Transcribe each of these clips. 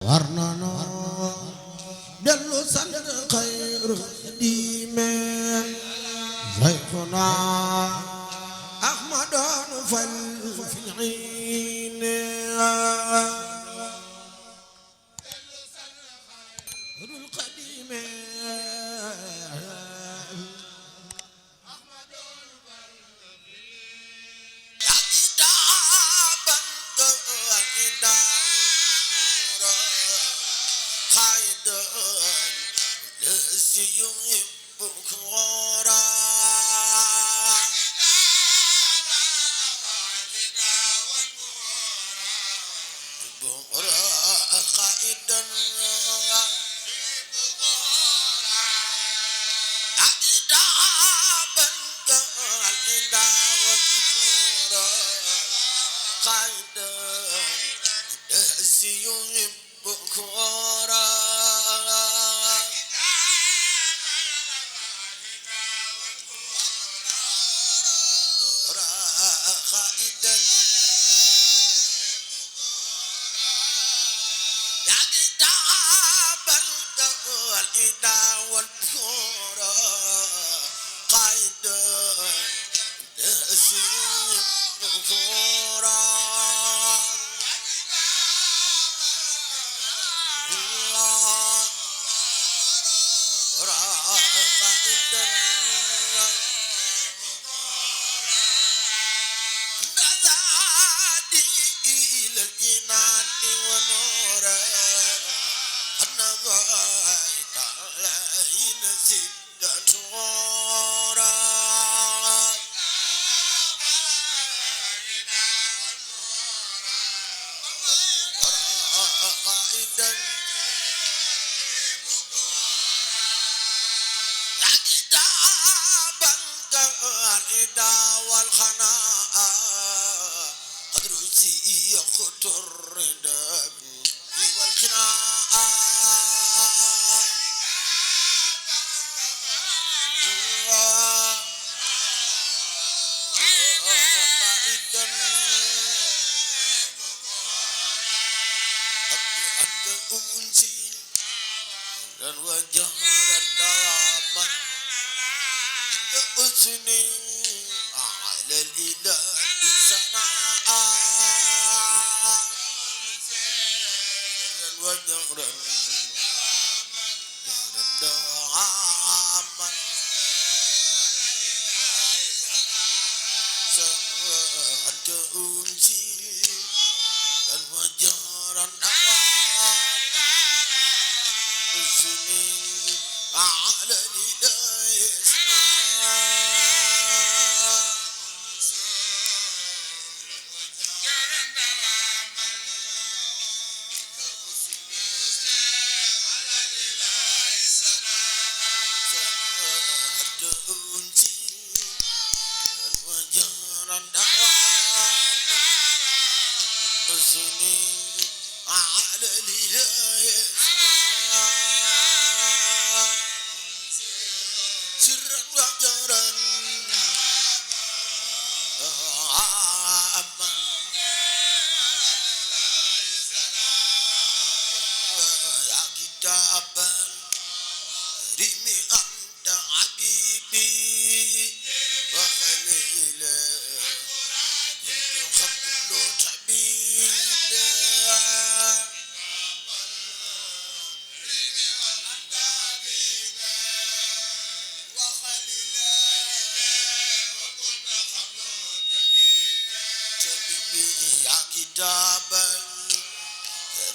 warnano dellu sant xayru diime Sayxuna Ahmadun fal fiine rul qadime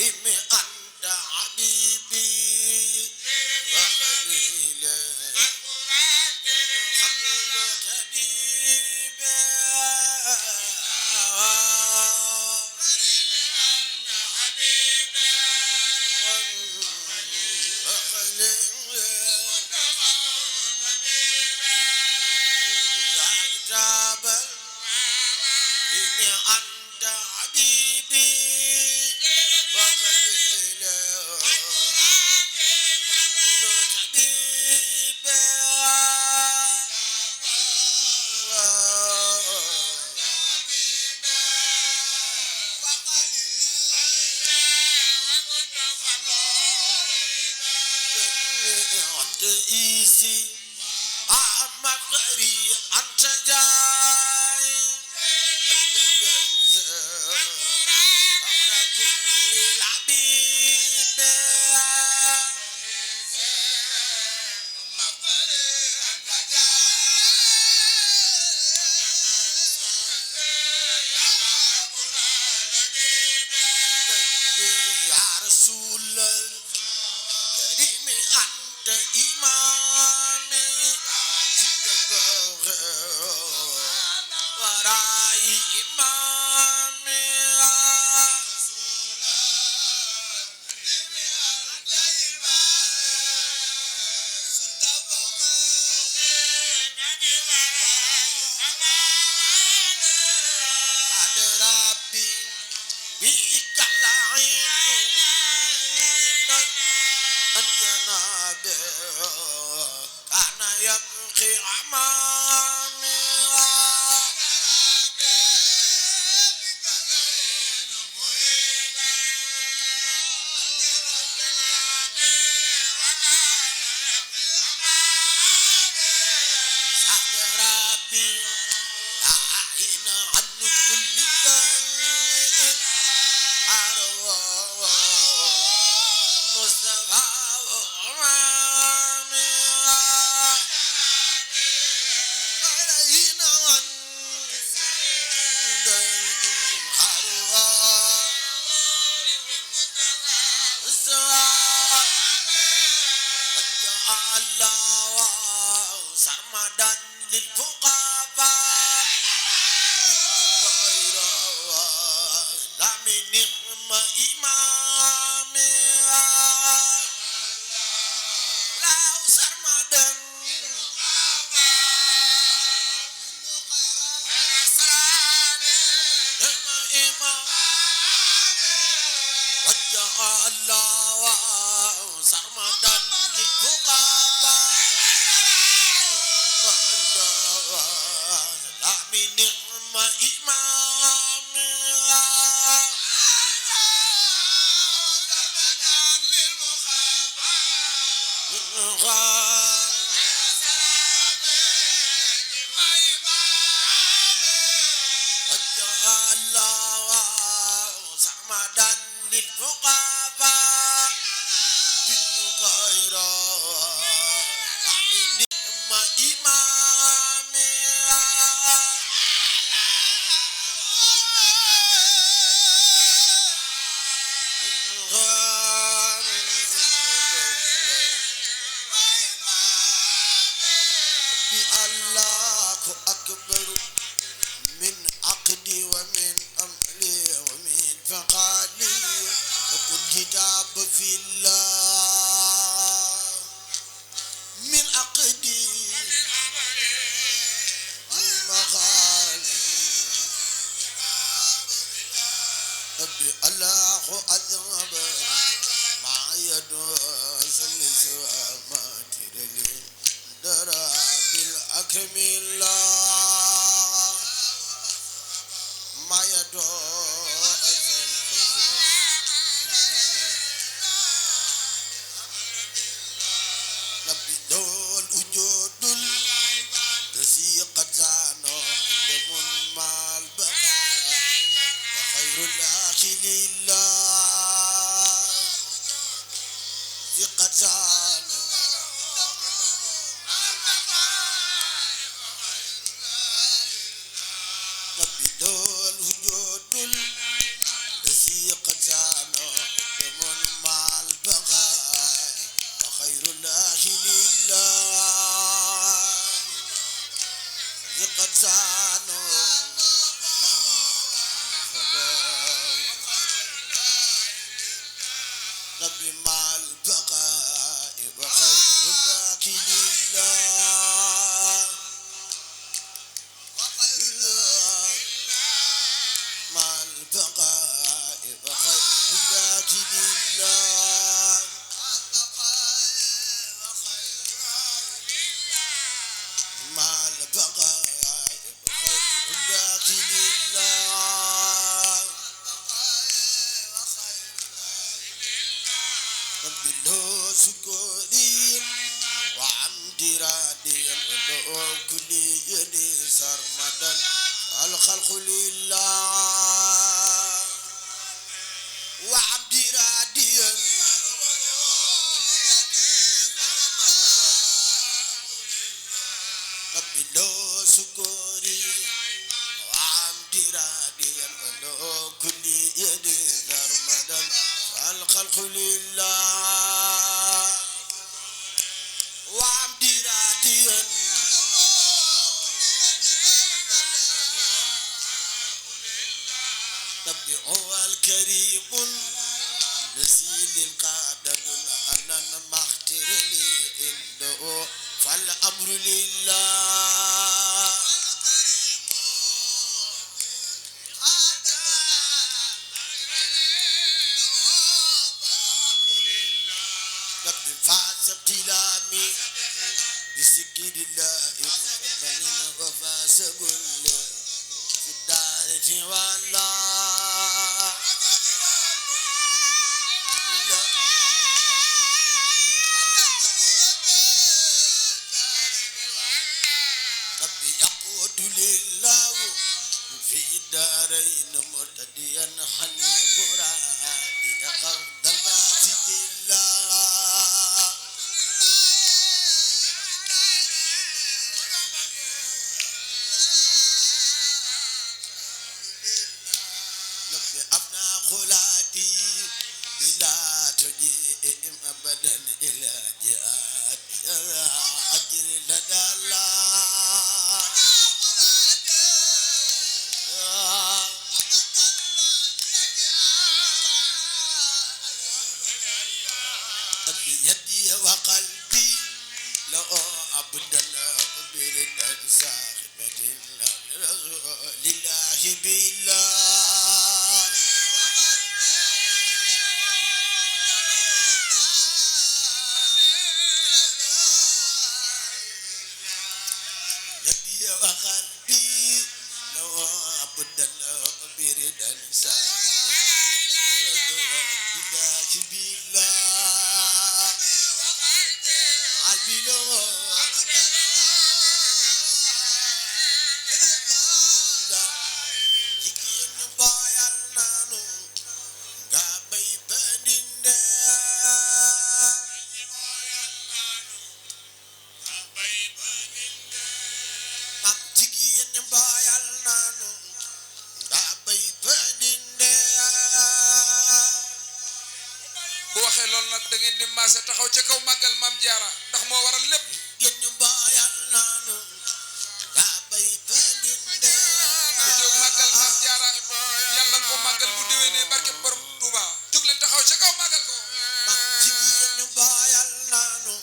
ini anta habibi إيسي مغري أنت جاي أنت جنزة أنا كل العبيد يا رسول الكريم أنت إمامي وراي إمامي ربي بك العين الجناب كان يبقي أمامي ربي أعين عن كل شيء أروى مصطفى وأمامي أعين عن أروى مصطفى وجعل الله سرمدا للفقراء لا من نعم إمامي لا سرمدا وجعل الله سرمدا للفقراء لا من نعم إمامي الله سرمدا للفقراء الله أكبر من عقدي ومن أملي ومن فقالي وكل كتاب في الله من عقدي من مقالي أبي الله أذهب مع يده سلس وما ترلي درى بالأكرم الله ما يدعو نبي دول وجود الذي قد زانوا قدم مع البقاء وخير الآخر لله ذي قد زانوا نبي دول وجود الذي قد زانوا قدم مع البقاء وخير الآخر لله ذي قد زانوا نبي مع البقاء وخير الآخر لله مع البقاء وخير الآخر لله مع البقاء وخير الآخر لله رب له سكوري وعمد راديا له كل يد سرمدا الخلق لله وعبد راديا قبل سكوري وعبد راديا له كل يد سرمدا الخلق لله وعبد راديا هو الكريم نزيل القادر أنا مختر لي عنده فالأمر لله رب فاز ابتلامي بسكين الله مؤمن وفاز كل في الدارة والله رب يقود لله في الدارين مرتديا حنين مرادي قرد الباسط الله خلاتي بلا تجيء أبدا إلى جهاد أجر لدى الله يدي وقلبي لو أبدا بردا صاحبة لله بالله وقلبي لو أبدا بردا بالله بالله عبي لو جيكين بايال نانو غابي بندين bayal nanu da bay bandinde bu waxe lol nak da ngeen di massé taxaw ci kaw magal mam jaara ndax mo waral lepp ngeen ñu bayal nanu da bay bandinde bu jog magal mam jaara yalla ko magal bu déwéné barké borom touba jog leen taxaw ci kaw magal ko jigéen ñu bayal nanu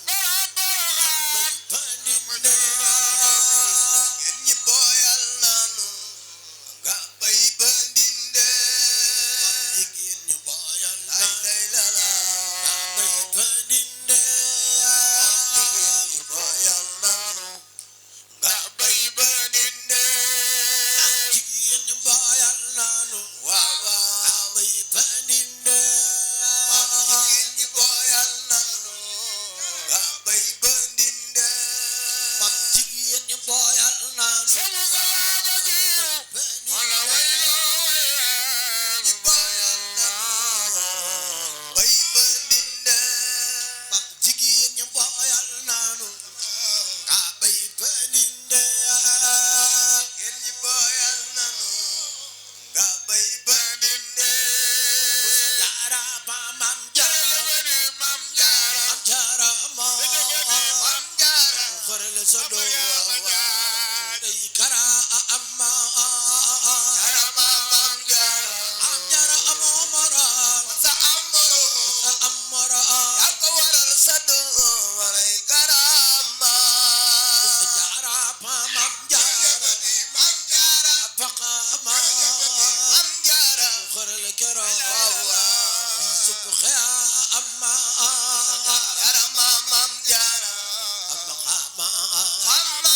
Amma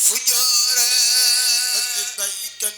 fujore bay kan